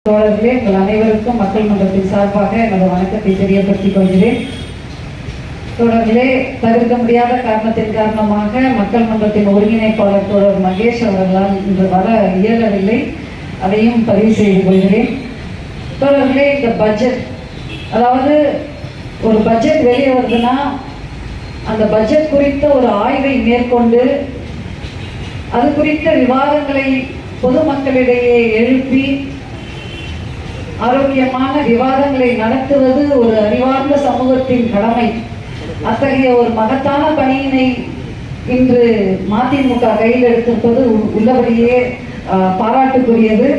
தோழர்களே, உங்கள் அனைவருக்கும் மக்கள் மன்றத்தின் சார்பாக எனது வணக்கத்தை தெரியப்படுத்திக் கொள்கிறேன். தோழர்களே, தவிர்க்க முடியாத காரணத்தின் காரணமாக மக்கள் மன்றத்தின் ஒருங்கிணைப்பாளர் தோழர் மகேஷ் அவர்களால் இன்று வர இயலவில்லை. அதையும் பதிவு செய்து கொள்கிறேன். தோழர்களே, இந்த பட்ஜெட், அதாவது ஒரு பட்ஜெட் வெளியே வருதுன்னா அந்த பட்ஜெட் குறித்த ஒரு ஆய்வை மேற்கொண்டு அது குறித்த விவாதங்களை பொதுமக்களிடையே எழுப்பி ஆரோக்கியமான விவாதங்களை நடத்துவது ஒரு அறிவார்ந்த சமூகத்தின் கடமை. அத்தகைய ஒரு மகத்தான பணியினை இன்று மதிமுக கையில் எடுத்திருப்பது உள்ளபடியே பாராட்டுக்குரியது.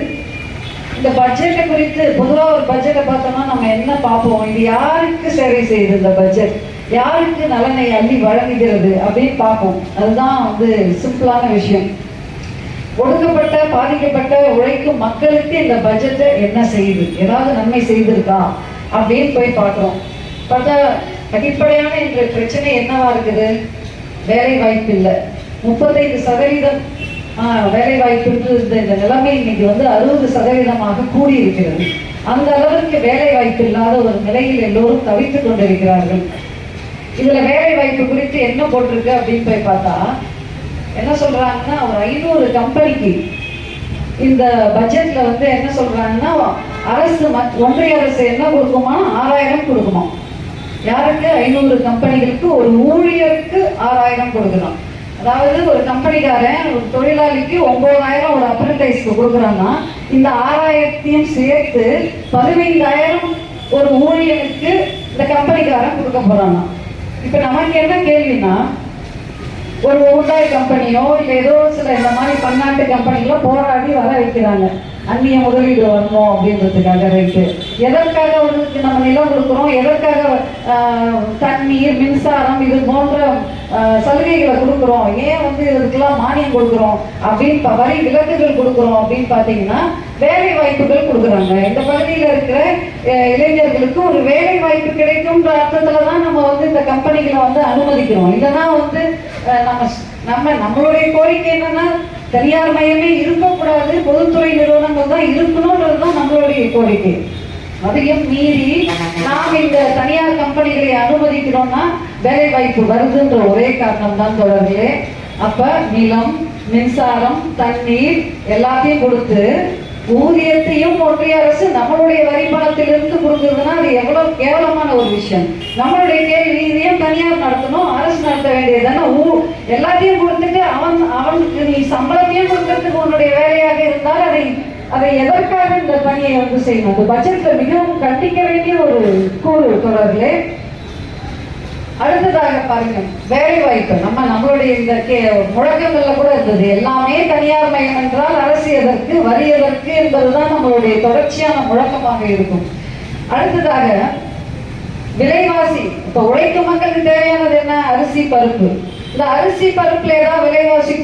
இந்த பட்ஜெட்டை குறித்து பொதுவாக ஒரு பட்ஜெட்டை பார்த்தோம்னா நம்ம என்ன பார்ப்போம், இது யாருக்கு சேவை செய்யுது, இந்த பட்ஜெட் யாருக்கு நலனை அள்ளி வழங்குகிறது அப்படின்னு பார்ப்போம். அதுதான் சிம்பிளான விஷயம். ஒடுக்கப்பட்ட பாதிக்கப்பட்ட உழைக்கும் மக்களுக்கு இந்த பட்ஜெட்டை என்ன செய்யுது, ஏதாவது நன்மை செய்திருக்கா அப்படின்னு போய் பார்க்குறோம். பார்த்தா அடிப்படையான இந்த பிரச்சனை என்னவா இருக்குது, வேலை வாய்ப்பு இல்லை. 35% வேலை வாய்ப்பு இந்த நிலைமை இன்னைக்கு 60% கூடி இருக்கிறது. அந்த அளவுக்கு வேலை வாய்ப்பு இல்லாத ஒரு நிலையில் எல்லோரும் தவித்துக் கொண்டிருக்கிறார்கள். இதுல வேலை வாய்ப்பு குறித்து என்ன போட்டிருக்கு அப்படின்னு போய் பார்த்தா என்ன சொல்றாங்கன்னா, ஒரு 500 கம்பெனிக்கு இந்த பட்ஜெட்ல என்ன சொல்றாங்கன்னா, அரசு ஒன்றிய அரசு என்ன கொடுக்குமா, 6000 கொடுக்குமா. யாருக்கு? 500 கம்பெனிகளுக்கு ஒரு ஊழியருக்கு 6000 கொடுக்கணும். அதாவது ஒரு கம்பெனிக்காரன் ஒரு தொழிலாளிக்கு 9000 ஒரு அப்ரண்டைஸ்க்கு கொடுக்குறாங்கன்னா இந்த 6000 சேர்த்து 15000 ஒரு ஊழியருக்கு இந்த கம்பெனிக்காரன் கொடுக்க போறாங்க. இப்ப நமக்கு என்ன கேள்வினா, ஒரு ஹூண்டாய் கம்பெனியோ இல்லை ஏதோ சில இந்த மாதிரி பன்னாட்டு கம்பெனிகளோ போராடி வர வைக்கிறாங்க, அந்நிய முதலீடு வரணும் அப்படின்றதுக்காக. ரைட்டு, எதற்காக நம்ம நிலம் கொடுக்குறோம், எதற்காக தண்ணீர் மின்சாரம் இது போன்ற சலுகைகளை கொடுக்குறோம், ஏன் இதுக்கெல்லாம் மானியம் கொடுக்குறோம் அப்படின்னு வரி விலக்குகள் கொடுக்குறோம் அப்படின்னு பார்த்தீங்கன்னா வேலை வாய்ப்புகள் கொடுக்குறாங்க. இந்த பகுதியில் இருக்கிற இளைஞர்களுக்கு ஒரு வேலை வாய்ப்பு கிடைக்கும்ன்ற அர்த்தத்துல தான் நம்ம இந்த கம்பெனிகளை அனுமதிக்கிறோம். இல்லைன்னா நம்மளுடைய கோரிக்கை என்னன்னா, தனியார் மையமே இருக்கக்கூடாது, பொதுத்துறை நிறுவனங்கள் தான் இருக்கணும்ன்றதுதான் நம்மளுடைய கோரிக்கை. அதையும் மீறி நாம் இந்த தனியார் கம்பெனிகளை அனுமதிக்கிறோம்னா வேலை வாய்ப்பு வருதுன்ற ஒரே காரணம் தான் தொடர்களே. அப்ப நிலம், மின்சாரம், தண்ணீர் எல்லாத்தையும் கொடுத்து ஊதியத்தையும் ஒன்றிய அரசு நம்மளுடைய வரி பணத்திலிருந்து கொடுக்குறதுன்னா அது எவ்வளவு கேவலமான ஒரு விஷயம். நம்மளுடைய கேள்வி, இதையும் தனியார் நடத்தணும், அரசு நடத்த வேண்டியதுதானே. எல்லாத்தையும் கொடுத்துட்டு அவனுக்கு நீ சம்பளத்தையும் கொடுக்கறதுக்கு உன்னுடைய வேலையாக இருந்தால் அதை எதற்காக இந்த பணியை செய்யணும். அந்த பட்ஜெட்ல மிகவும் கண்டிக்க வேண்டிய ஒரு கூறு தொடர்களே. அடுத்ததாக பாருங்க, வேலை வாய்ப்பு. நம்மளுடைய இந்த முழக்கங்கள்ல கூட இருந்தது, எல்லாமே தனியார் மயம் என்றால் அரசு எதற்கு, வரி எதற்கு என்பதுதான் நம்மளுடைய தொடர்ச்சியான முழக்கமாக இருக்கும். அடுத்ததாக விலைவாசி. இப்ப உழைக்கும் மக்களுக்கு தேவையானது என்ன, அரிசி பருப்பு. இந்த அரிசி பருப்புல ஏதாவது விலைவாசி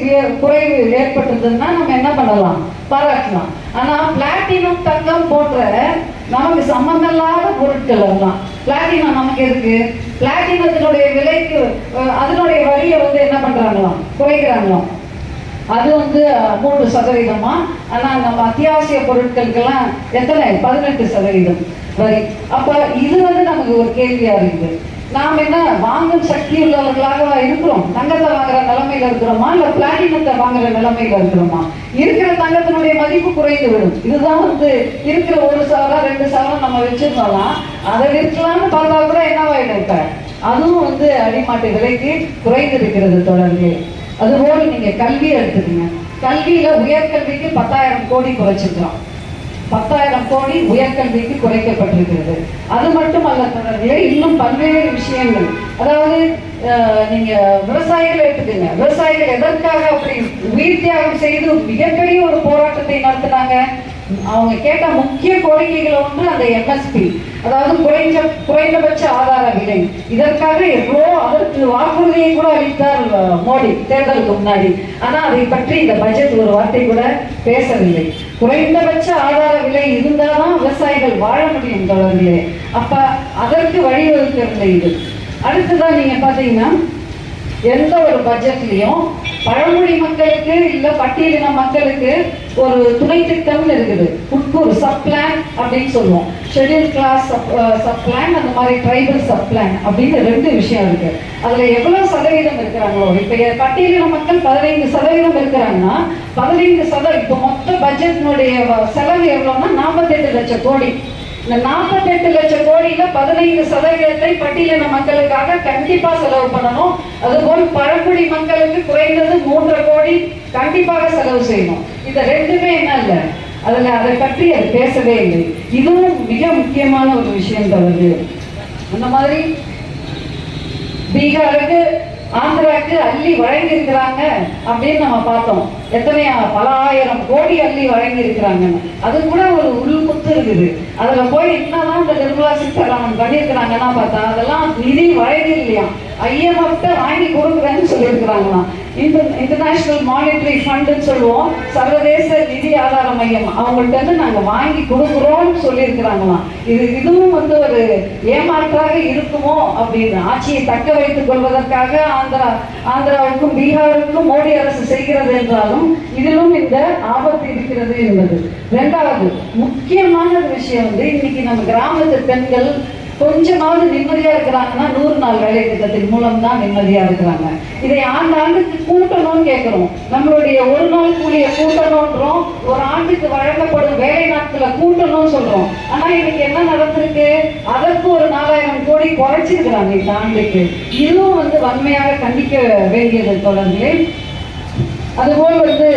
குறைவு ஏற்பட்டதுன்னா நம்ம என்ன பண்ணலாம், பாராட்டலாம். ஆனா பிளாட்டினம் தங்கம் போன்ற நமக்கு சம்பந்தம் இல்லாத பொருட்கள் எல்லாம், பிளாட்டினம் நமக்கு எதுக்கு, பிளாட்டினத்தினுடைய விலைக்கு அதனுடைய வரியை என்ன பண்றாங்களாம், குறைக்கிறாங்களாம். அது 3%. ஆனா நம்ம அத்தியாவசிய பொருட்களுக்கெல்லாம் எத்தனை, 18% வரி. அப்ப இது நமக்கு ஒரு கேள்வியா இருக்குது. நாம் என்ன வாங்கும் சக்தி உள்ளவர்களாக இருக்கிறோம், தங்கத்தை வாங்குற நிலைமையில இருக்கிறோமா, இல்ல பிளாட்டினத்தை வாங்குற நிலைமையில இருக்கிறோமா? இருக்கிற தங்கத்தினுடைய மதிப்பு குறைந்து விடும். இதுதான் இருக்கிற 1 சவரம் 2 சவரம் நம்ம வச்சிருந்தோம்னா அதை விற்கலாம்னு பார்த்தா கூட என்னவாயிடும், இப்ப அதுவும் அடிமாட்டு விலைக்கு குறைந்து இருக்கிறது தொடர்களே. அதுபோல் நீங்க கல்வி எடுத்துக்கீங்க, கல்வியில உயர்கல்விக்கு 10,000 கோடி குறைச்சிருக்கிறோம். 10,000 கோடி உயர்கல்விக்கு குறைக்கப்பட்டிருக்கிறது. அது மட்டுமல்ல தொடர்களே, இன்னும் பல்வேறு விஷயங்கள். அதாவது நீங்க விவசாயிகளை எடுத்துக்கங்க, விவசாயிகள் எதற்காக அப்படி உயிர் தியாகம் செய்து மிகப்பெரிய ஒரு போராட்டத்தை நடத்தினாங்க. அவங்க கேட்ட முக்கிய கோரிக்கைகள் ஒன்று அந்த எம்எஸ்பி, அதாவது குறைந்தபட்ச ஆதார விலை. இதற்காக அதற்கு வாக்குறுதியை கூட அளித்தார் மோடி தேர்தலுக்கு முன்னாடி. ஆனா அதை பற்றி இந்த பட்ஜெட் ஒரு வார்த்தை கூட பேசவில்லை. குறைந்தபட்ச ஆதார விலை இருந்தால்தான் விவசாயிகள் வாழ முடியும் தொடர்ந்து. அப்ப அதற்கு வழிவகுக்கிறது இது. அடுத்ததான் நீங்க பாத்தீங்கன்னா, எந்த ஒரு பட்ஜெட்லயும் பழங்குடி மக்களுக்கு இல்ல பட்டியலின மக்களுக்கு ஒரு துணை திட்டம்னு இருக்குது, உட்கூறு சப் பிளான் அப்படின்னு சொல்லுவோம். ஷெட்யூல் கிளாஸ் சப் பிளான், அந்த மாதிரி ட்ரைபல் சப் பிளான் அப்படின்னு 2 விஷயம் இருக்கு. அதுல எவ்வளவு சதவீதம் இருக்கிறாங்களோ, இப்ப பட்டியலின மக்கள் 15% இருக்கிறாங்கன்னா 15% இப்போ மொத்த பட்ஜெட்னுடைய செலவு எவ்வளவுன்னா 48 லட்சம் கோடி. இந்த 48 லட்சம் கோடியில 15% பட்டியலின மக்களுக்காக கண்டிப்பா செலவு பண்ணணும். அதுபோல் பழங்குடி மக்களுக்கு குறைந்தது 3.5 கோடி கண்டிப்பாக செலவு செய்யணும். இந்த 2மே என்ன இல்ல, அதுல அதை பற்றி அது பேசவே இல்லை. இதுவும் மிக முக்கியமான ஒரு விஷயம் தவறு. அந்த மாதிரி பீகாருக்கு ஆந்திராவுக்கு அள்ளி வழங்கி இருக்கிறாங்க அப்படின்னு நம்ம பார்த்தோம். எத்தனை பல ஆயிரம் கோடி அள்ளி வழங்கி இருக்கிறாங்கன்னு. அது கூட ஒரு உள்முத்து இருக்குது. அதுல போய் என்னதான் இந்த நிர்மலா சீதாராமன் பண்ணியிருக்கிறாங்கன்னா பார்த்தா அதெல்லாம் நிதி வழங்கி இல்லையா, IMF வாங்கி கொடுக்குறேன்னு சொல்லியிருக்கிறாங்களாம். இன்டர்நேஷனல் மானிட்டரி ஃபண்டுன்னு சொல்லுவோம், சர்வதேச நிதி ஆதார மையம், அவங்கள்ட்ட இருந்து நாங்க வாங்கி கொடுக்குறோம்னு சொல்லியிருக்கிறாங்களாம். இதுவும் வந்து ஒரு ஏமாற்றாக இருக்குமோ அப்படின்னு, ஆட்சியை தக்க வைத்துக் கொள்வதற்காக ஆந்திராவுக்கும் பீகாருக்கும் மோடி அரசு செய்கிறது என்றாலும் இதிலும் இந்த ஆபத்து இருக்கிறது என்பது. 2வது முக்கியமான விஷயம் வந்து, இன்னைக்கு நம்ம கிராமத்து பெண்கள் கொஞ்சமாவது நிம்மதியா இருக்கிறாங்கன்னா 100 நாள் வேலை திட்டத்தின் மூலம் தான் நிம்மதியா இருக்கிறாங்க. இதை ஆண்டுக்கு கூட்டணும்னு கேட்கிறோம். நம்மளுடைய ஒரு நாள் கூலிய கூட்டணும்ன்றோம், ஒரு ஆண்டுக்கு வழங்கப்படும் வேலை நாட்களை கூட்டணும்னு சொல்றோம். ஆனா இன்னைக்கு என்ன நடந்திருக்கு, அதற்கு ஒரு 4000 கோடி குறைச்சிருக்கிறாங்க இந்த ஆண்டுக்கு. இதுவும் வந்து வன்மையாக கண்டிக்க வேண்டியது தொடர்ந்து. அதுபோல் வந்து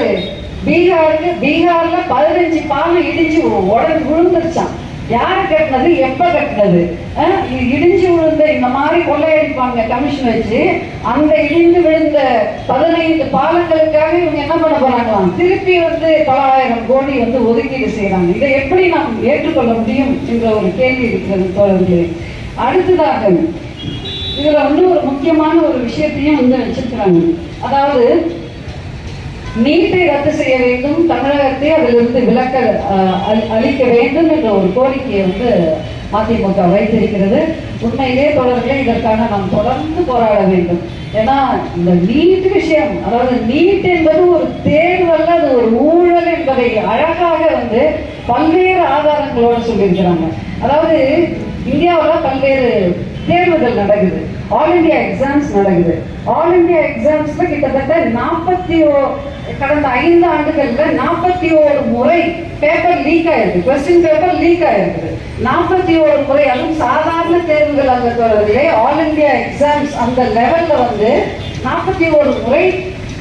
பீகார்ல 15 பாலம் இடிஞ்சு உடஞ்சு விழுந்துருச்சான். யாரு கட்டினது, எப்ப கட்டினது? இடிஞ்சு விழுந்த இந்த மாதிரி கொள்ளையடிப்பாங்க கமிஷன் வச்சு. அந்த இடிந்து விழுந்த 15 பாலங்களுக்காக இவங்க என்ன பண்ண போறாங்களாம், திருப்பி வந்து பல ஆயிரம் கோடி வந்து ஒதுக்கீடு செய்யறாங்க. இதை எப்படி நாம் ஏற்றுக்கொள்ள முடியும் என்ற ஒரு கேள்வி இருக்கிறது தோழர்களே. அடுத்ததாக இதுல வந்து ஒரு முக்கியமான ஒரு விஷயத்தையும் வந்து வச்சிருக்கிறாங்க. அதாவது நீட்டை ரத்து செய்ய வேண்டும், தமிழகத்தை அதிலிருந்து விலக்க அளிக்க வேண்டும் என்ற ஒரு கோரிக்கையை வந்து மதிமுக வைத்திருக்கிறது. உண்மையிலே தொடர்களே இதற்காக நாம் தொடர்ந்து போராட வேண்டும். ஏன்னா இந்த நீட் விஷயம், அதாவது நீட் என்பது ஒரு தேர்வல்ல, அது ஒரு ஊழல் என்பதை அழகாக வந்து பல்வேறு ஆதாரங்களோடு சொல்லியிருக்கிறாங்க. அதாவது இந்தியாவில் பல்வேறு தேர்வுகள் நடக்குது, ஆல் இந்தியா எக்ஸாம்ஸ் நடக்குது. ஆல் இந்தியா எக்ஸாம்ஸ்ல கிட்டத்தட்ட கடந்த 5 ஆண்டுகள்ல 41 முறை பேப்பர் லீக் ஆயிருக்கு, கொஸ்டின் பேப்பர் லீக் ஆயிருக்கு. 41 முறை. அதுவும் சாதாரண தேர்வுகள் அல்ல தொடர்களே, ஆல் இந்தியா எக்ஸாம்ஸ் அந்த லெவல்ல வந்து 41 முறை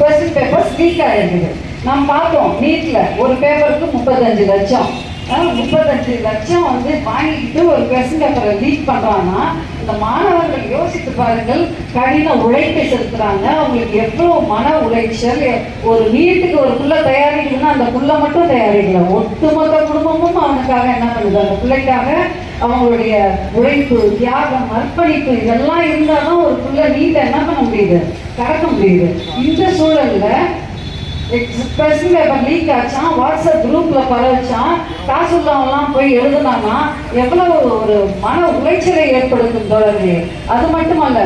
கொஸ்டின் பேப்பர்ஸ் லீக் ஆயிருக்குது. நாம் பார்த்தோம், நீட்ல ஒரு பேப்பருக்கு 35 லட்சம் 35 லட்சம் வந்து வாங்கிட்டு ஒரு கொஸ்டின் பேப்பரை லீக் பண்றாங்கன்னா, இந்த மாணவர்கள் யோசித்து பாருங்கள், கடின உழைப்பை செலுத்துறாங்க, அவங்களுக்கு எவ்வளவு மன உளைச்சல். ஒரு வீட்டுக்கு ஒரு புள்ள தயாரிக்கணும்னா அந்த புள்ள மட்டும் தயாரிக்கல, ஒட்டுமொத்த குடும்பமும் அவனுக்காக என்ன பண்ணுது, அந்த பிள்ளைக்காக அவங்களுடைய உழைப்பு, தியாகம், அர்ப்பணிப்பு இதெல்லாம் இருந்தாலும் ஒரு புள்ள நீட்டை என்ன பண்ண முடியுது, கடக்க முடியுது. இந்த சூழல்ல கொஸ்டின் பேப்பர் லீக் ஆச்சான், வாட்ஸ்அப் குரூப்ல பரவச்சான், காசு உள்ளவங்கலாம் போய் எழுதுனாங்கன்னா எவ்வளவு ஒரு மன உளைச்சலை ஏற்படுத்தும் தொடர்ந்து. அது மட்டுமல்ல,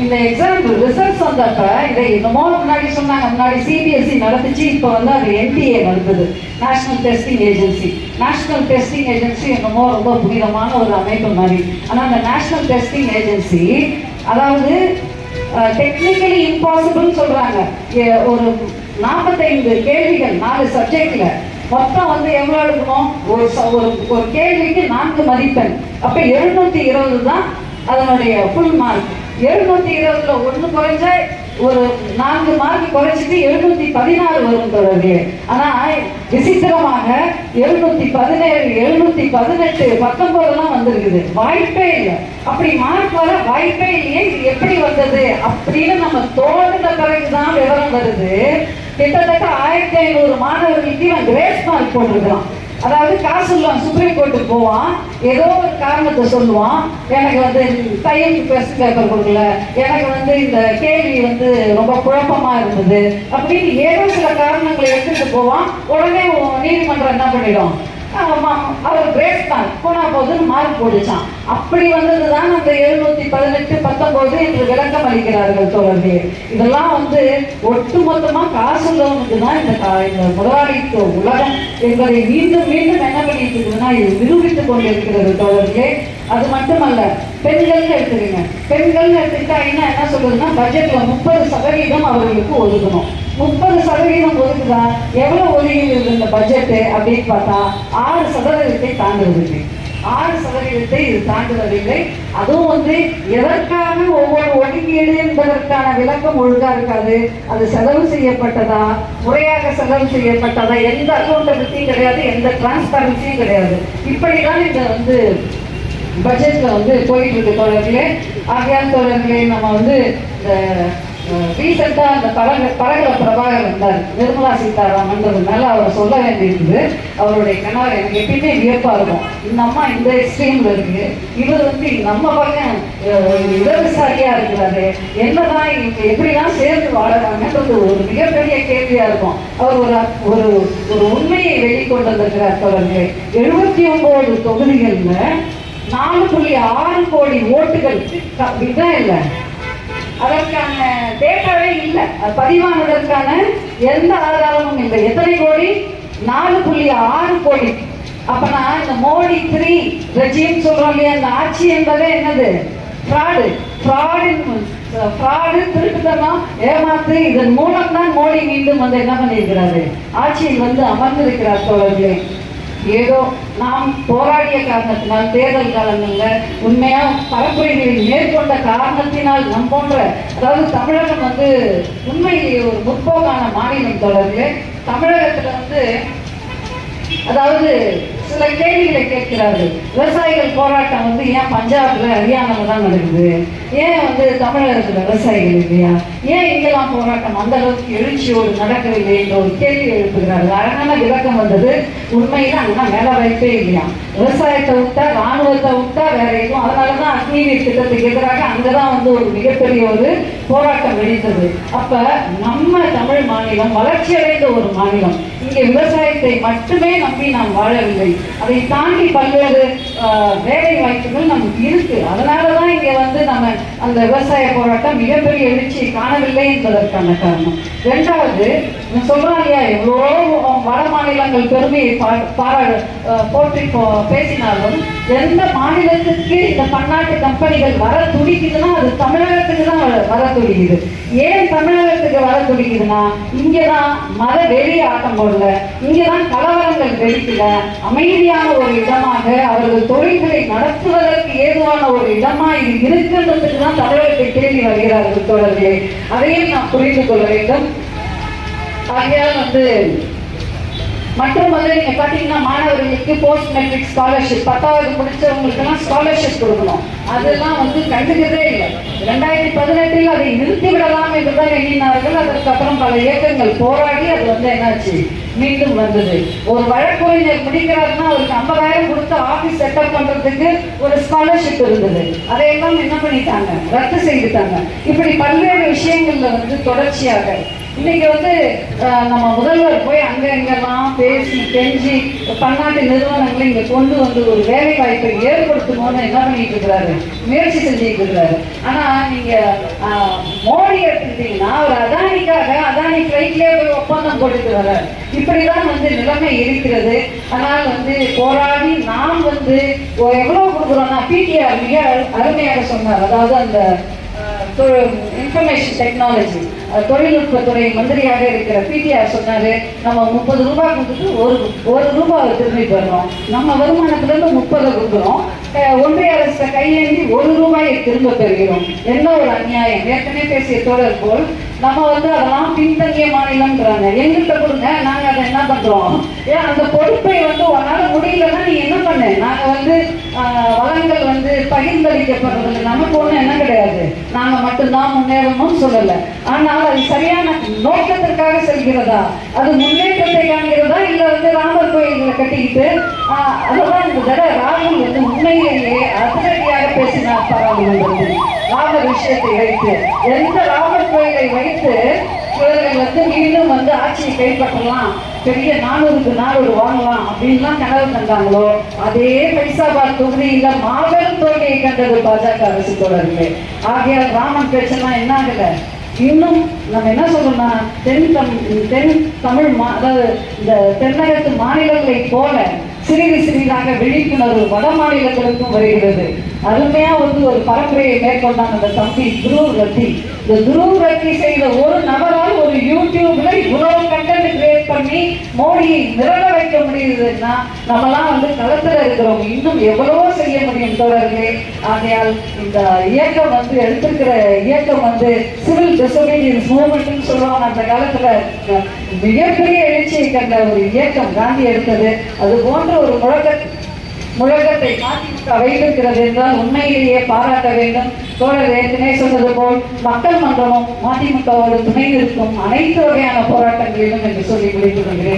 இந்த எக்ஸாம் ரிசல்ட்ஸ் வந்தப்ப இதை என்னமோ முன்னாடி சொன்னாங்க, முன்னாடி CBSE நடந்துச்சு, இப்போ வந்து அது NTA நடந்தது, national testing agency. National testing agency என்னமோ ரொம்ப புனிதமான ஒரு அமைப்பு மாதிரி. ஆனால் அந்த நேஷனல் டெஸ்டிங் ஏஜென்சி அதாவது டெக்னிக்கலி இம்பாசிபிள் சொல்றாங்க. ஒரு 45 கேள்விகள் 4 சப்ஜெக்ட்ல மொத்தம் வந்து எவ்வளவு எடுக்கணும், ஒரு கேள்விக்கு 4 மதிப்பெண். அப்ப 720 தான் அதனுடைய ஃபுல் மார்க். 720ல 1 குறைஞ்சா ஒரு 4 மார்க் குறைச்சிட்டு 716 வரும் தொடர்பு. ஆனா விசித்திரமாக 717, 718, 19 வந்திருக்குது. வாய்ப்பே இல்லை, அப்படி மார்க் வர வாய்ப்பே இல்லையே, இது எப்படி வந்தது அப்படின்னு நம்ம தோணுன பிறகுதான் விவரம் வருது. கிட்டத்தட்ட 1500 மாணவர்களுக்கு இவன் கிரேஸ் மார்க் போட்டிருக்கலாம். அதாவது காசு சொல்லுவான், சுப்ரீம் கோர்ட்டுக்கு போவான், ஏதோ ஒரு காரணத்தை சொல்லுவான், எனக்கு வந்து தையலுக்கு கொஸ்டின் பேப்பர் கொடுக்கல, எனக்கு வந்து இந்த கேள்வி வந்து ரொம்ப குழப்பமா இருந்தது அப்படின்னு ஏதோ சில காரணங்களை எடுத்துட்டு போவான். உடனே நீதிமன்றம் என்ன பண்ணிடும், அவர் கிரேஸ் தான் போனா போதுன்னு மார்க் போட்டுச்சான். அப்படி வந்ததுதான் அந்த 718-19 என்று விளக்கம் அளிக்கிறார்கள் தோழர்களே. இதெல்லாம் வந்து ஒட்டுமொத்தமா காசுள்ளவனுக்கு தான் இந்த முதலாளித்துவ உலகம் என்பதை மீண்டும் மீண்டும் என்ன பண்ணிட்டு இருக்குதுன்னா இது நிரூபித்துக் கொண்டிருக்கிறது தோழர்களே. அது மட்டுமல்ல, பெண்கள்னு எடுத்துக்கீங்க. பெண்கள்னு எடுத்துக்கிட்டா என்ன சொல்றதுன்னா பட்ஜெட்ல 30% அவர்களுக்கு ஒதுக்கணும். 30% ஒதுக்குதா? எவ்வளவு ஒதுக்கி இந்த பட்ஜெட் அப்படின்னு பார்த்தா 6% தாண்டுவதில்லை. 6% இது தாண்டுவதில்லை. அதுவும் வந்து எதற்காக ஒவ்வொரு ஒதுக்கீடு என்பதற்கான விளக்கம் ஒழுங்கா இருக்காது. அது செலவு செய்யப்பட்டதா, முறையாக செலவு செய்யப்பட்டதா, எந்த அக்கௌண்டபிலிட்டியும் கிடையாது, எந்த டிரான்ஸ்பரன்சியும் கிடையாது. இப்படிதான் இந்த வந்து பட்ஜெட்ல வந்து போயிட்டு இருக்கு தோழர்களே. ஆகையால் தோழர்களே, நம்ம வந்து இந்த ரீசெண்டா அந்த பரகல பிரபாகர் வந்தார், நிர்மலா சீதாராமன்றதுனால அவர் சொல்ல வேண்டியிருக்குது. அவருடைய கணவர் எனக்கு எப்பயுமே வியப்பா இருக்கும். இந்த அம்மா இந்த எக்ஸ்ட்ரீம்ல இருக்கு, இவர் வந்து நம்ம பக்கம் இடதுசாரியா இருக்கிறாரு, என்னதான் இவங்க எப்படிலாம் சேர்ந்து வாழறாங்கன்றது ஒரு மிகப்பெரிய கேள்வியா இருக்கும். அவர் ஒரு ஒரு உண்மையை வெளிக்கொண்டிருக்கிறார் தோழர்களே. 79 தொகுதிகள்ல 4.6 கோடி ஓட்டுகள் இதான் இல்லை, அதற்கான டேட்டாவே இல்லை, பதிவானதற்கான எந்த ஆதாரமும் இல்லை. எத்தனை கோடி? 4.6 கோடி. அப்பனா இந்த மோடி 3 ரெஜிம் சொல்றோம் இல்லையா, இந்த ஆட்சி என்பதே என்னது? ஃப்ராடு, திருட்டுத்தனம், ஏமாத்து. இதன் மூலம் தான் மோடி மீண்டும் வந்து என்ன பண்ணியிருக்கிறாரு? ஆட்சியில் வந்து அமர்ந்திருக்கிறார் தோழர்களே. ஏதோ நாம் போராடிய காரணத்தினால், தேர்தல் காலங்களில் உண்மையா பரப்புரைகளை மேற்கொண்ட காரணத்தினால் நம் போன்ற, அதாவது தமிழகம் வந்து உண்மையிலேயே ஒரு முற்போக்கான மாநிலம் தொடர்ந்து. தமிழகத்துல வந்து அதாவது சில கேள்விகளை கேட்கிறார்கள். விவசாயிகள் போராட்டம் வந்து ஏன் பஞ்சாப்ல, ஹரியானால தான் நடக்குது, ஏன் வந்து தமிழகத்துல விவசாயிகள் இல்லையா, ஏன் இங்கெல்லாம் போராட்டம் அந்த அளவுக்கு எழுச்சியோடு நடக்கவில்லை என்ற ஒரு கேள்வி எழுப்புகிறார்கள். அழகான விளக்கம் வந்தது. உண்மையில அங்கெல்லாம் வேலை வாய்ப்பே இல்லையா, விவசாயத்தை விட்டா, ராணுவத்தை விட்டா வேற எதுவும். அதனாலதான் அக்னிவீர் திட்டத்துக்கு எதிராக அங்கதான் வந்து ஒரு மிகப்பெரிய ஒரு போராட்டம் வெடித்தது. அப்ப நம்ம தமிழ் மாநிலம் வளர்ச்சி அடைந்த ஒரு மாநிலம். இங்கே விவசாயத்தை மட்டுமே நம்பி நாம் வாழவில்லை, அதை தாண்டி பல்வேறு வேலை வாய்ப்புகள் நமக்கு இருக்கு. அதனாலதான் இங்க வந்து நம்ம அந்த விவசாய போராட்டம் மிகப்பெரிய எழுச்சியை காணவில்லை என்பதற்கான காரணம். இரண்டாவது, சொல்றாங்க இல்லையா, எவ்வளோ வட மாநிலங்கள் பெருமையை போற்றி பேசினாலும் எந்த மாநிலத்துக்கு இந்த பன்னாட்டு கம்பெனிகள் வர துடிக்குதுன்னா அது தமிழகத்துக்கு தான் வர துடிக்குது. ஏன் தமிழகத்துக்கு வர துடிக்குதுன்னா இங்கதான் மத வெளி ஆட்டம் போடல, இங்கதான் கலவரங்கள் வெடிக்கல, அமைதியான ஒரு இடமாக அவர்கள் தொழில்களை நடத்துவதற்கு ஏதுவான ஒரு இடமா இது இருக்கின்றதுக்கு தான் தமிழகத்தை தேடி வருகிறார்கள் தோழர்களே. அதையும் நாம் புரிந்து கொள்ள வேண்டும். ஆகையால் வந்து மற்றும் வந்து நீங்க பாத்தீங்கன்னா மாணவர்களுக்கு போஸ்ட் மெட்ரிக் ஸ்காலர்ஷிப் 10வது முடிச்சவங்களுக்கு எல்லாம் ஸ்காலர்ஷிப் கொடுக்கணும். அதெல்லாம் வந்து கண்டுக்கிறதே இல்லை. 2018 அதை நிறுத்திவிடலாம் என்றுதான் எண்ணினார்கள். அதற்கப்புறம் பல இயக்கங்கள் போராடி அது வந்து என்னாச்சு, மீண்டும் வந்தது. ஒரு வழக்கறிஞர் முடிக்கிறாருன்னா அவருக்கு 50,000 கொடுத்து ஆபீஸ் செட்டப் பண்றதுக்கு ஒரு ஸ்காலர்ஷிப் இருந்தது. அதையெல்லாம் என்ன பண்ணிட்டாங்க, ரத்து செய்துட்டாங்க. இப்படி பல்வேறு விஷயங்கள்ல வந்து தொடர்ச்சியாக இன்னைக்கு வந்து நம்ம முதல்வர் போய் அங்க இங்கெல்லாம் பேசி கெஞ்சி பன்னாட்டு நிறுவனங்களை இங்க கொண்டு வந்து ஒரு வேலை வாய்ப்பை ஏற்படுத்தணும்னு என்ன பண்ணிட்டு இருக்கிறாரு, முயற்சி செஞ்சுட்டு இருக்கிறாரு. ஆனா நீங்க மோடி எடுத்துக்கிட்டீங்கன்னா அவர் அதானி ஃபிளைட்லயே போய் ஒப்பந்தம் போட்டுட்டு வர. இப்படிதான் வந்து நிலைமை இருக்கிறது. அதனால் வந்து போராடி நாம் வந்து எவ்வளவு கொடுக்குறோம்னா, பிடிஆர் மிக அருமையாக சொன்னார். அதாவது அந்த இன்ஃபர்மேஷன் டெக்னாலஜி தொழில்நுட்பத்துறை மந்திரியாக இருக்கிற பிடிஆர் சொன்னாரு, நம்ம 30 ரூபாய் கொடுத்துட்டு ஒரு ரூபாய் திரும்பி பெறணும். நம்ம வருமானத்துல இருந்து 30 கொடுக்குறோம், ஒன்றிய அரசு கையேந்தி 1 ரூபாயை திரும்ப பெறுகிறோம். என்ன ஒரு அநியாயம். ஏற்கனவே பேசிய தோழர் போல் நம்ம வந்து அதெல்லாம் பின்தங்கிய மாநிலம்ன்றாங்க. எங்கிட்ட கொடுங்க, நாங்க அதை என்ன பண்றோம், ஏன் அந்த பொறுப்பை வந்து உன்னால முடியலன்னா நீ என்ன பண்ணு, நாங்க வந்து வளங்கள் வந்து பகிர்ந்தளிக்கப்படுறது நமக்கு ஒண்ணு என்ன கிடையாது, நாங்க மட்டும்தான் முன்னேறணும்னு சொல்லல. ஆனால் அது சரியான நோக்கத்திற்காக செல்கிறதா, அது முன்னேற்றத்தை காண்கிறதா, இல்ல வந்து ராமர் கோயில்களை கட்டிக்கிட்டு அதெல்லாம் இந்த தடவை ராகுல் வந்து உண்மையிலேயே அதிரடியாக பேசினார் பாராளுமன்றத்தில். ராமர் விஷயத்தை வைத்து, எந்த ராமர் கோயிலை வைத்து இவர்கள் வந்து மீண்டும் வந்து ஆட்சியை கைப்பற்றலாம், பெரிய 400க்கு 400 வாங்கலாம் அப்படின்லாம் கனவு கண்டாங்களோ அதே பைசாபாத் தொகுதியில மாபெரும் தோல்வியை கண்டது பாஜக அரசு தொடர்களே. ஆகையால் ராமன் பேச்செல்லாம் என்ன ஆகல, இன்னும் நம்ம என்ன சொல்றோம்னா தென் தமிழ் அதாவது இந்த தென்னகத்து மாநிலங்களை போல சிறிது சிறிதாக விழிப்புணர்வு வட மாநிலங்களுக்கும் வருகிறது. அருமையா ஒரு பரப்புரையை மேற்கொண்டாங்க அந்த தம்பி துருவ் ரத்தி. இந்த துருவ் ரத்தி செய்த ஒரு நபரால் ஒரு யூடியூப்ல இவ்வளவு கண்டென்ட் கிரியேட் பண்ணி மோடியை நிரட வைக்க முடியுதுன்னா நம்மலாம் களத்துல இருக்கிறோம், இன்னும் எவ்வளவோ செய்ய முடியும் தோழர்களே. ஆகையால் இந்த இயக்கம் எடுத்திருக்கிற இயக்கம் சிவில் டிசோபீடியன்ஸ் மூவ்மெண்ட்னு சொல்லுவாங்க. அந்த காலத்துல மிகப்பெரிய எழுச்சியை கண்ட ஒரு இயக்கம் காந்தி எடுத்தது. அது போன்ற ஒரு முழக்கத்தை மதிமுக வைத்திருக்கிறது என்றால் உண்மையிலேயே பாராட்ட வேண்டும். தோழர் ஏற்கனவே சொன்னது போல் மக்கள் மன்றமும் மதிமுகவோடு துணை நிற்கும் அனைத்து வகையான போராட்டங்களிலும் என்று சொல்லி முடித்துக் கொள்கிறேன்.